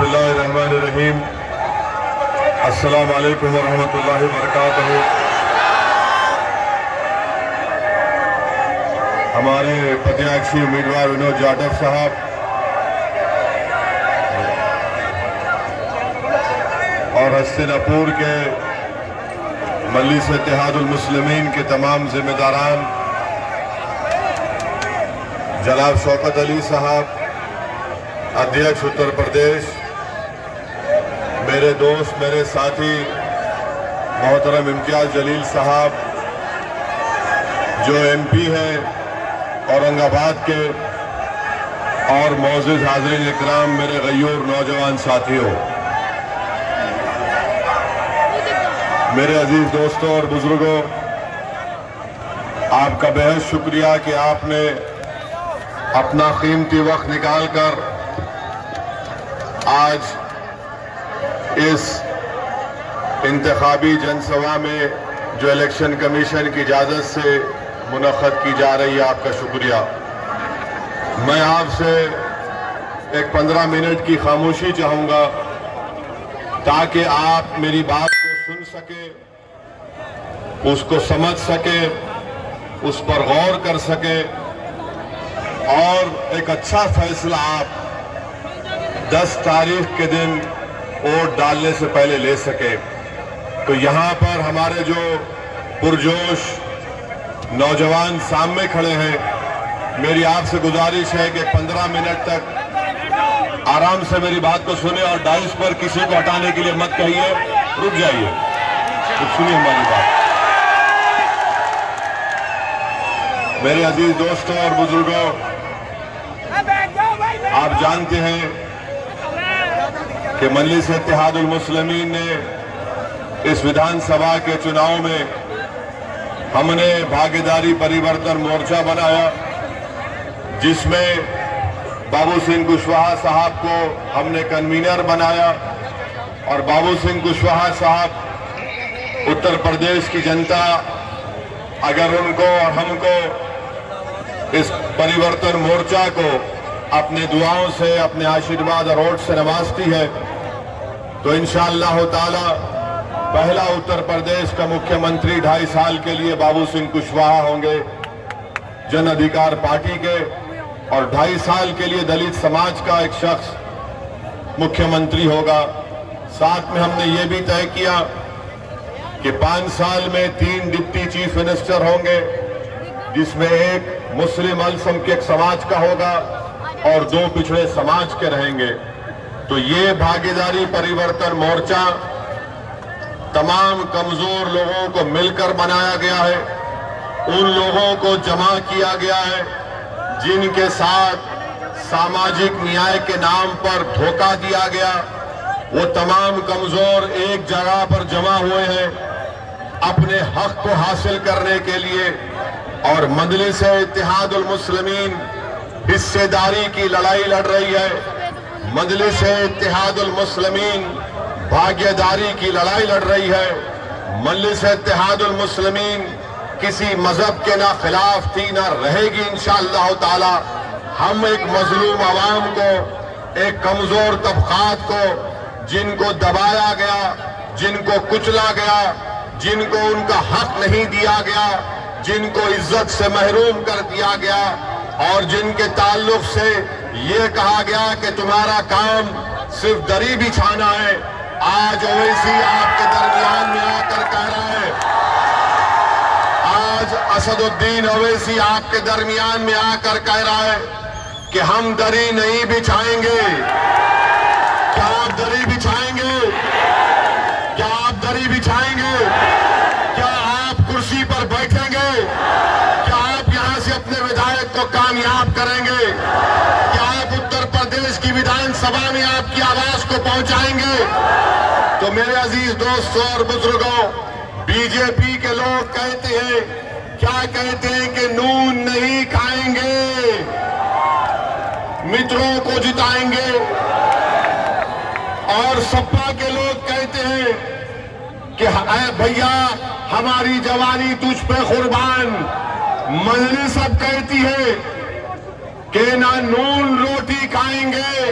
बिस्मिल्लाहिर्रहमानिर्रहीम। अस्सलामु अलैकुम वरहमतुल्लाहि वबरकातुहू। हमारे प्रत्याशी उम्मीदवार विनोद जाटव साहब और हस्तिनापुर के मजलिस इत्तेहादुल मुस्लिमीन के तमाम जिम्मेदारान जनाब शौकत अली साहब, अध्यक्ष उत्तर प्रदेश, मेरे दोस्त मेरे साथी मोहतरम इम्तियाज जलील साहब जो एमपी हैं औरंगाबाद के, और मौजूद हाज़रीन इकराम, मेरे गयूर नौजवान साथियों, मेरे अजीज दोस्तों और बुजुर्गों, आपका बेहद शुक्रिया कि आपने अपना कीमती वक्त निकालकर आज इस इंतखाबी जनसभा में जो इलेक्शन कमीशन की इजाज़त से मुनक़्क़द की जा रही है, आपका शुक्रिया। मैं आपसे एक 15 मिनट की खामोशी चाहूँगा ताकि आप मेरी बात को सुन सके, उसको समझ सके, उस पर गौर कर सके और एक अच्छा फैसला आप 10 तारीख के दिन वोट डालने से पहले ले सके। तो यहाँ पर हमारे जो पुरजोश नौजवान सामने खड़े हैं, मेरी आपसे गुजारिश है कि 15 मिनट तक आराम से मेरी बात को सुने और डाइस पर किसी को हटाने के लिए मत कहिए, रुक जाइए, तो सुनिए हमारी बात। मेरे अजीज दोस्तों और बुजुर्गों, आप जानते हैं कि मजलिस इत्तेहादुल मुस्लिमीन ने इस विधानसभा के चुनाव में हमने भागीदारी परिवर्तन मोर्चा बनाया, जिसमें बाबू सिंह कुशवाहा साहब को हमने कन्वीनर बनाया। और बाबू सिंह कुशवाहा साहब, उत्तर प्रदेश की जनता अगर उनको और हमको इस परिवर्तन मोर्चा को अपने दुआओं से, अपने आशीर्वाद और वोट से नवाजती है, तो इंशाअल्लाह ताला पहला उत्तर प्रदेश का मुख्यमंत्री 2.5 साल के लिए बाबू सिंह कुशवाहा होंगे जन अधिकार पार्टी के, और 2.5 साल के लिए दलित समाज का एक शख्स मुख्यमंत्री होगा। साथ में हमने ये भी तय किया कि 5 साल में 3 डिप्टी चीफ मिनिस्टर होंगे, जिसमें एक मुस्लिम अल्पसंख्यक समाज का होगा और 2 पिछड़े समाज के रहेंगे। तो ये भागीदारी परिवर्तन मोर्चा तमाम कमजोर लोगों को मिलकर बनाया गया है, उन लोगों को जमा किया गया है जिनके साथ सामाजिक न्याय के नाम पर धोखा दिया गया। वो तमाम कमजोर एक जगह पर जमा हुए हैं अपने हक को हासिल करने के लिए, और मजलिस इत्तेहादुल मुस्लिमीन हिस्सेदारी की लड़ाई लड़ रही है। मजलिस इत्तेहादुल मुस्लिमीन भागीदारी की लड़ाई लड़ रही है। मजलिस इत्तेहादुल मुस्लिमीन किसी मजहब के ना खिलाफ थी, ना रहेगी इंशाअल्लाह ताला। हम एक मजलूम आवाम को, एक कमजोर तबकात को, जिनको दबाया गया, जिनको कुचला गया, जिनको उनका हक नहीं दिया गया, जिनको इज्जत से महरूम कर दिया गया, और जिनके ताल्लुक से ये कहा गया कि तुम्हारा काम सिर्फ दरी बिछाना है, आज ओवैसी आपके दरमियान में आकर कह रहा है, आज असदुद्दीन ओवैसी आपके दरमियान में आकर कह रहा है कि हम दरी नहीं बिछाएंगे। क्या आप दरी बिछाएंगे? क्या आप दरी बिछाएंगे? क्या आप कुर्सी पर बैठेंगे? क्या आप यहां से अपने विधायक को कामयाब करेंगे? क्या आप उत्तर प्रदेश की विधानसभा में आपकी आवाज को पहुंचाएंगे? तो मेरे अजीज दोस्तों और बुजुर्गों, बीजेपी के लोग कहते हैं, क्या कहते हैं कि नून नहीं खाएंगे, मित्रों को जिताएंगे। और सपा के लोग कहते हैं कि भैया हमारी जवानी तुझ पे कुर्बान। मजलिस अब कहती है कि ना नून रोटी खाएंगे,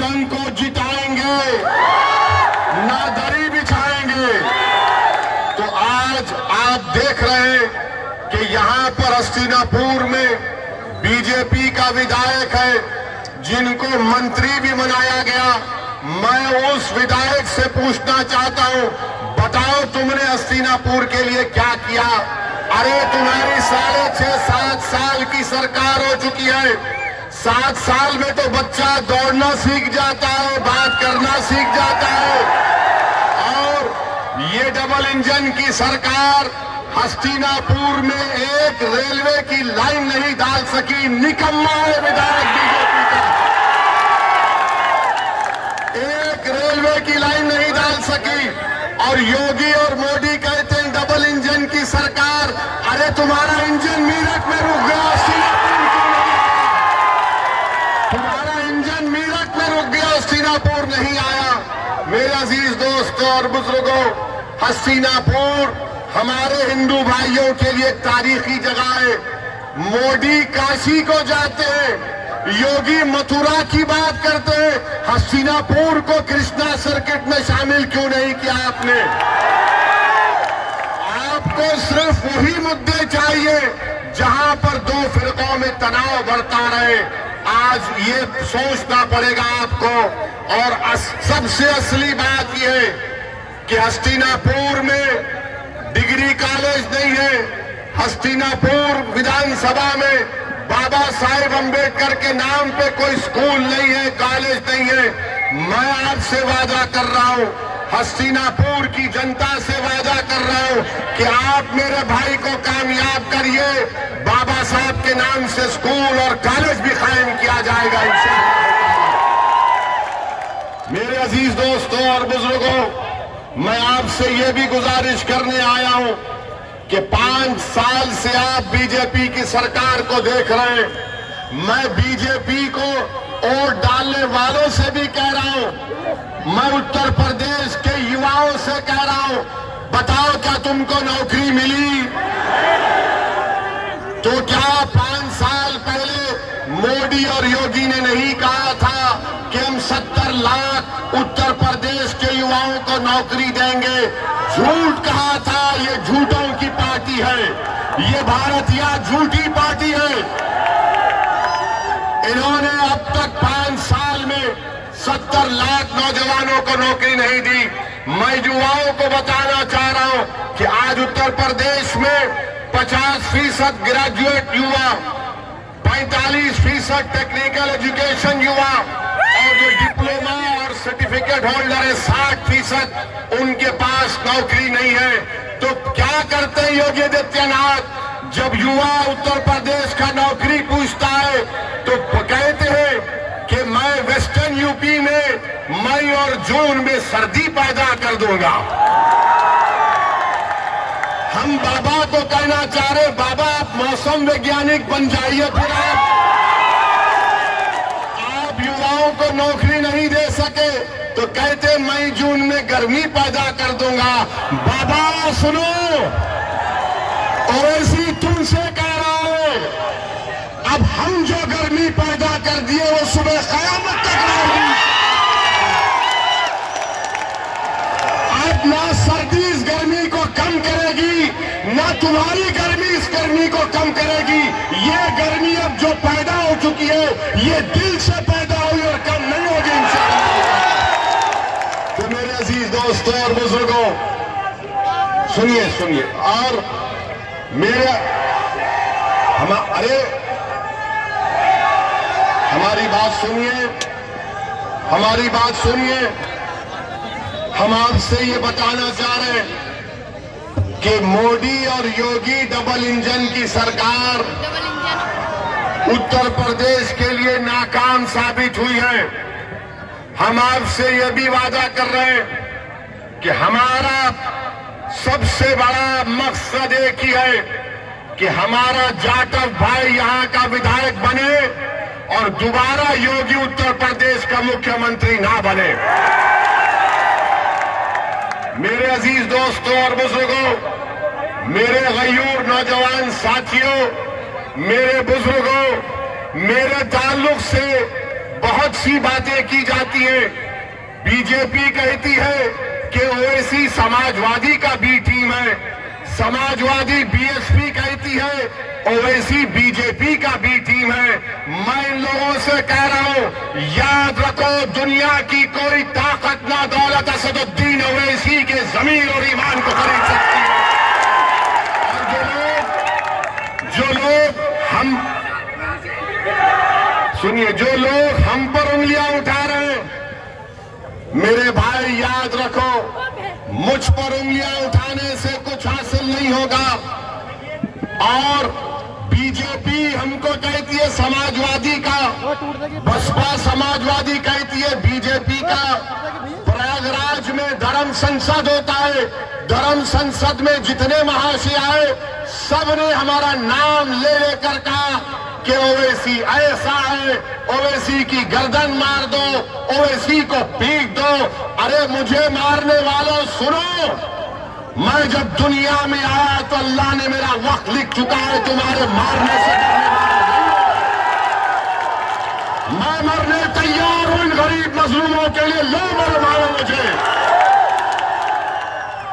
पतंग को जिताएंगे, ना दरी बिछाएंगे। तो आज आप देख रहे हैं कि यहां पर हस्तिनापुर में बीजेपी का विधायक है जिनको मंत्री भी बनाया गया। मैं उस विधायक से पूछना चाहता हूं, बताओ तुमने हस्तिनापुर के लिए क्या किया? अरे तुम्हारी 6.5-7 साल की सरकार हो चुकी है। 7 साल में तो बच्चा दौड़ना सीख जाता है, बात करना सीख जाता है। और ये डबल इंजन की सरकार हस्तिनापुर में एक रेलवे की लाइन नहीं डाल सकी। निकम्मा है विधायक बीजेपी का, एक रेलवे की लाइन नहीं डाल सकी। और योगी और मोदी कहते हैं डबल इंजन की सरकार। अरे तुम्हारा इंजन मीरठ में रुक गया, हस्तिनापुर क्यों नहीं आया? तुम्हारा इंजन मीरठ में रुक गया, हस्तिनापुर नहीं आया। मेरे अजीज दोस्तों और बुजुर्गों, हस्तिनापुर हमारे हिंदू भाइयों के लिए तारीखी जगह है। मोदी काशी को जाते हैं, योगी मथुरा की बात करते हैं, हस्तिनापुर को कृष्णा सर्किट में शामिल क्यों नहीं किया आपने? आपको सिर्फ वही मुद्दे चाहिए जहां पर दो फिरकों में तनाव बढ़ता रहे। आज ये सोचना पड़ेगा आपको। और सबसे असली बात यह है कि हस्तिनापुर में डिग्री कॉलेज नहीं है। हस्तिनापुर विधानसभा में बाबा साहेब अंबेडकर के नाम पे कोई स्कूल नहीं है, कॉलेज नहीं है। मैं आपसे वादा कर रहा हूं, हस्तिनापुर की जनता से वादा कर रहा हूं कि आप मेरे भाई को कामयाब करिए। बाबा साहब के नाम से स्कूल और कॉलेज भी कायम किया जाएगा इंशाअल्लाह। मेरे अजीज दोस्तों और बुजुर्गों, मैं आपसे ये भी गुजारिश करने आया हूं कि 5 साल से आप बीजेपी की सरकार को देख रहे हैं। मैं बीजेपी को वोट डालने वालों से भी कह रहा हूं, मैं उत्तर प्रदेश के युवाओं से कह रहा हूं, बताओ क्या तुमको नौकरी मिली? तो क्या 5 साल पहले मोदी और योगी ने नहीं कहा था कि हम 70 लाख उत्तर प्रदेश के युवाओं को नौकरी देंगे? झूठ कहा था। ये झूठों की पार्टी है, ये भारतीय झूठी पार्टी है। इन्होंने अब तक 5 साल में 70 लाख नौजवानों को नौकरी नहीं दी। मैं युवाओं को बताना चाह रहा हूं कि आज उत्तर प्रदेश में 50% ग्रेजुएट युवा, 45% टेक्निकल एजुकेशन युवा और जो डिप्लोमा और सर्टिफिकेट होल्डर है 60%, उनके पास नौकरी नहीं है। तो क्या करते हैं योगी आदित्यनाथ? जब युवा उत्तर प्रदेश का नौकरी पूछता है तो कहते हैं कि मैं वेस्टर्न यूपी में मई और जून में सर्दी पैदा कर दूंगा। हम बाबा को कहना चाह रहे, बाबा आप मौसम वैज्ञानिक बन जाइए। फिर आप युवाओं को नौकरी नहीं दे सके तो कहते मई जून में गर्मी पैदा कर दूंगा। बाबा सुनो, ओवैसी तुमसे कह रहा हूं, अब हम जो गर्मी पैदा कर दिए वो सुबह कयामत तक रहेगी। अब ना सर्दी इस गर्मी को कम करेगी, ना तुम्हारी गर्मी इस गर्मी को कम करेगी। ये गर्मी अब जो पैदा हो चुकी है ये दिल से पैदा हुई और कम नहीं होगी इंशाअल्लाह। तो मेरे अजीज दोस्तों और बुजुर्गों, सुनिए और मेरे अरे हमारी बात सुनिए। हम आपसे ये बताना चाह रहे हैं कि मोदी और योगी डबल इंजन की सरकार उत्तर प्रदेश के लिए नाकाम साबित हुई है। हम आपसे ये भी वादा कर रहे हैं कि हमारा सबसे बड़ा मकसद एक ही है कि हमारा जाटव भाई यहां का विधायक बने और दोबारा योगी उत्तर प्रदेश का मुख्यमंत्री ना बने। मेरे अजीज दोस्तों और बुजुर्गों, मेरे गयूर नौजवान साथियों, मेरे बुजुर्गों, मेरे ताल्लुक से बहुत सी बातें की जाती है। बीजेपी कहती है कि ओवैसी समाजवादी का बी टीम है, समाजवादी बीएसपी कहती है ओवैसी बीजेपी का बी टीम है। मैं इन लोगों से कह रहा हूं, याद रखो, दुनिया की कोई ताकत ना दौलत असदुद्दीन ओवैसी के जमीन और ईमान को खरीद सकती है। और जो लोग हम सुनिए, जो लोग हम पर उंगलियां उठा रहे हैं, मेरे भाई याद रखो, मुझ पर उंगलियां उठाने से कुछ हासिल नहीं होगा। और बीजेपी हमको कहती है समाजवादी का, बसपा समाजवादी कहती है बीजेपी का। प्रयागराज में धर्म संसद होता है, धर्म संसद में जितने महाशय आए सबने हमारा नाम ले लेकर कहा कि ओवैसी ऐसा है, ओवैसी की गर्दन मार दो, ओवैसी को पीट दो। अरे मुझे मारने वालों सुनो, मैं जब दुनिया में आया तो अल्लाह ने मेरा वक्त लिख चुका है, तुम्हारे मारने से डरने वाला नहीं। मैं मरने तैयार हूं इन गरीब मजलूमों के लिए, लो मर मारो मुझे।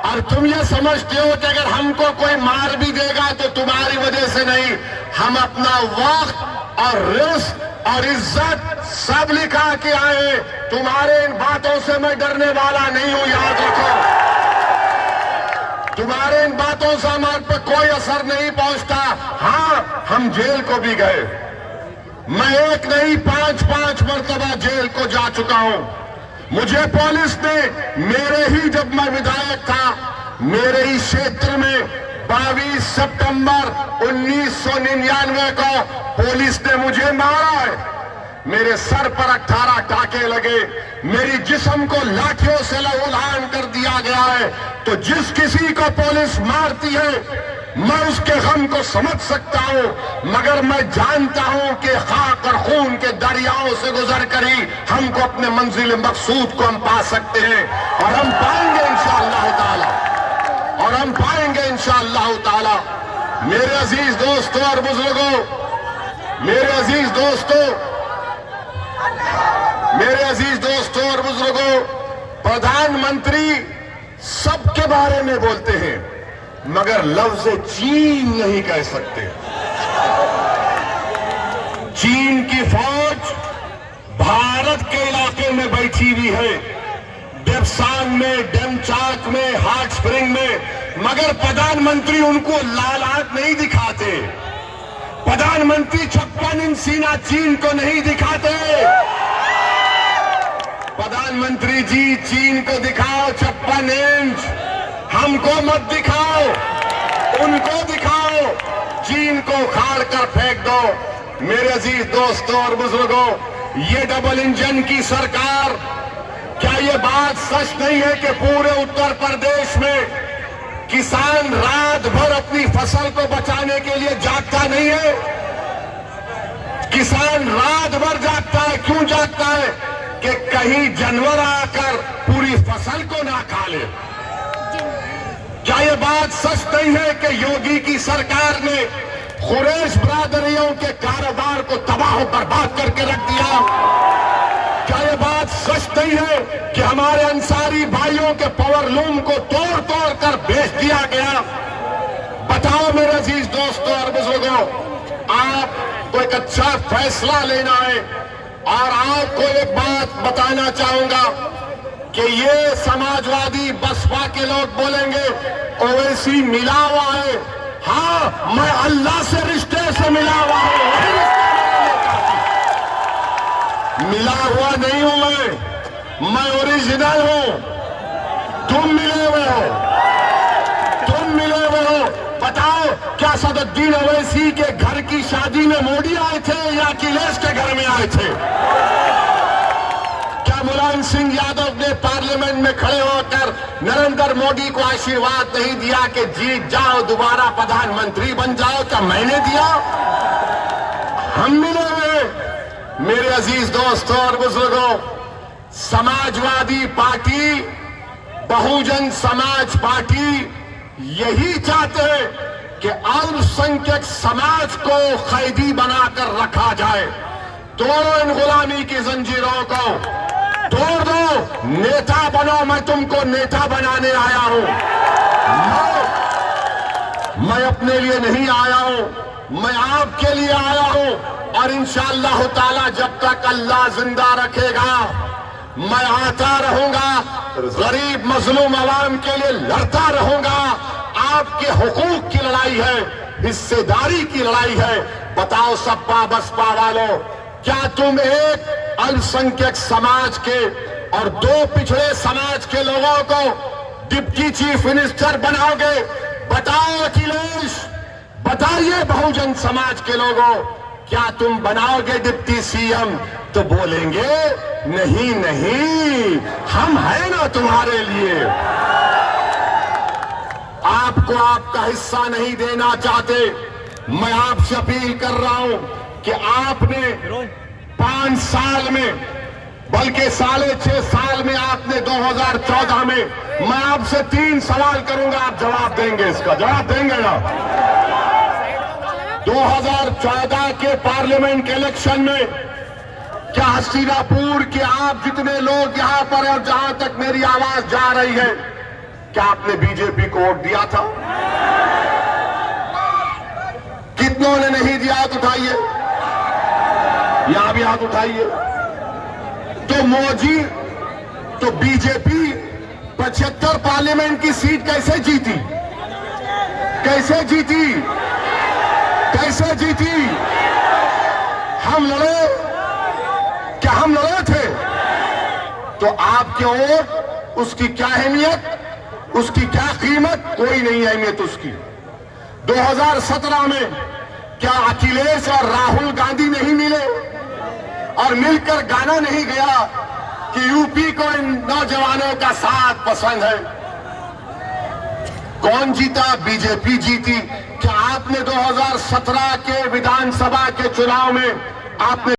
और तुम ये समझते हो कि अगर हमको कोई मार भी देगा तो तुम्हारी वजह से नहीं, हम अपना वक्त और रिस्क और इज्जत सब लिखा के आए। तुम्हारे इन बातों से मैं डरने वाला नहीं हूं, याद रखो। तुम्हारे इन बातों से हमारे पर कोई असर नहीं पहुंचता। हाँ, हम जेल को भी गए, मैं एक नहीं 5-5 मरतबा जेल को जा चुका हूं। मुझे पुलिस ने मेरे ही, जब मैं विधायक था, मेरे ही क्षेत्र में 22 सितंबर 1999 को पुलिस ने मुझे मारा है। मेरे सर पर 18 टाके लगे, मेरी जिस्म को लाठियों से लहूलुहान कर दिया गया है। तो जिस किसी को पुलिस मारती है मैं उसके गम को समझ सकता हूं, मगर मैं जानता हूं कि खाक और खून के दरियाओं से गुजर कर ही हमको अपने मंजिल मकसूद को हम पा सकते हैं। और हम पाएंगे इंशाअल्लाह ताला, और हम पाएंगे इंशाअल्लाह ताला। मेरे अजीज दोस्तों और बुजुर्गों, मेरे अजीज दोस्तों, मेरे अजीज दोस्तों और बुजुर्गों, प्रधानमंत्री सबके बारे में बोलते हैं मगर लफ्ज चीन नहीं कह सकते। चीन की फौज भारत के इलाके में बैठी हुई है, डेप्सांग में, डेमचाक में, हॉट स्प्रिंग में, मगर प्रधानमंत्री उनको लाल आंख नहीं दिखाते। प्रधानमंत्री 56 इंच सीना चीन को नहीं दिखाते। प्रधानमंत्री जी चीन को दिखाओ 56 इंच, हमको मत दिखाओ, उनको दिखाओ, चीन को उखाड़ कर फेंक दो। मेरे अजीज दोस्तों और बुजुर्गों, ये डबल इंजन की सरकार, क्या ये बात सच नहीं है कि पूरे उत्तर प्रदेश में किसान रात भर अपनी फसल को बचाने के लिए जागता नहीं है? किसान रात भर जागता है, क्यों जागता है? कि कहीं जानवर आकर पूरी फसल को ना खा ले। क्या ये बात सच नहीं है कि योगी की सरकार ने कुरैश बरादरियों के कारोबार को तबाह बर्बाद करके रख दिया? क्या ये बात सच नहीं है कि हमारे अंसारी भाइयों के पावरलूम को तोड़ तोड़ कर बेच दिया गया? बताओ मेरे अजीज दोस्तों और बुजुर्गों, आपको एक अच्छा फैसला लेना है। और आपको एक बात बताना चाहूंगा कि ये समाजवादी बसपा के लोग बोलेंगे ओवैसी मिला हुआ है। हाँ, मैं अल्लाह से रिश्ते से मिला हुआ हूं, मिला हुआ नहीं हूं मैं ओरिजिनल हूं। तुम मिले हुए हो, तुम मिले हुए हो। बताओ, क्या असदुद्दीन ओवैसी के घर की शादी में मोदी आए थे या अखिलेश के घर में आए थे? क्या मुलायम सिंह यादव ने पार्लियामेंट में खड़े होकर नरेंद्र मोदी को आशीर्वाद नहीं दिया कि जीत जाओ, दोबारा प्रधानमंत्री बन जाओ? क्या मैंने दिया? हम मिले हुए। मेरे अजीज दोस्तों और बुजुर्गों, समाजवादी पार्टी, बहुजन समाज पार्टी यही चाहते हैं कि अल्पसंख्यक समाज को कैदी बनाकर रखा जाए। तोड़ो इन गुलामी की जंजीरों को, तोड़ दो, नेता बनो। मैं तुमको नेता बनाने आया हूं। मैं अपने लिए नहीं आया हूं, मैं आपके लिए आया हूं। और इंशाअल्लाह ताला जब तक अल्लाह जिंदा रखेगा मैं आता रहूंगा, गरीब मजलूम आवाम के लिए लड़ता रहूंगा। आपके हुकूक की लड़ाई है, हिस्सेदारी की लड़ाई है। बताओ सपा बसपा वालों, क्या तुम एक अल्पसंख्यक समाज के और 2 पिछड़े समाज के लोगों को डिप्टी चीफ मिनिस्टर बनाओगे? बताओ अखिलेश, बताइए बहुजन समाज के लोगों, क्या तुम बनाओगे डिप्टी सीएम? तो बोलेंगे नहीं नहीं, हम हैं ना तुम्हारे लिए। आपको आपका हिस्सा नहीं देना चाहते। मैं आपसे अपील कर रहा हूं कि आपने 5 साल में, बल्कि 6.5 साल में, आपने 2014 में, मैं आपसे 3 सवाल करूंगा, आप जवाब देंगे। इसका जवाब देंगे ना? 2014 के पार्लियामेंट के इलेक्शन में क्या हस्तिनापुर के आप जितने लोग यहां पर और जहां तक मेरी आवाज जा रही है, क्या आपने बीजेपी को वोट दिया था? कितनों ने नहीं दिया? हाथ उठाइए, यहां भी हाथ उठाइए। तो मोदी, तो बीजेपी 75 पार्लियामेंट की सीट कैसे जीती? कैसे जीती? कैसे जीती? हम लड़े? क्या हम लड़े थे? तो आपके वोट, उसकी क्या अहमियत, उसकी क्या कीमत? कोई नहीं अहमियत उसकी। 2017 में क्या अखिलेश और राहुल गांधी नहीं मिले और मिलकर गाना नहीं गया कि यूपी को इन नौजवानों का साथ पसंद है? कौन जीता? बीजेपी जीती। क्या आपने 2017 के विधानसभा के चुनाव में आपने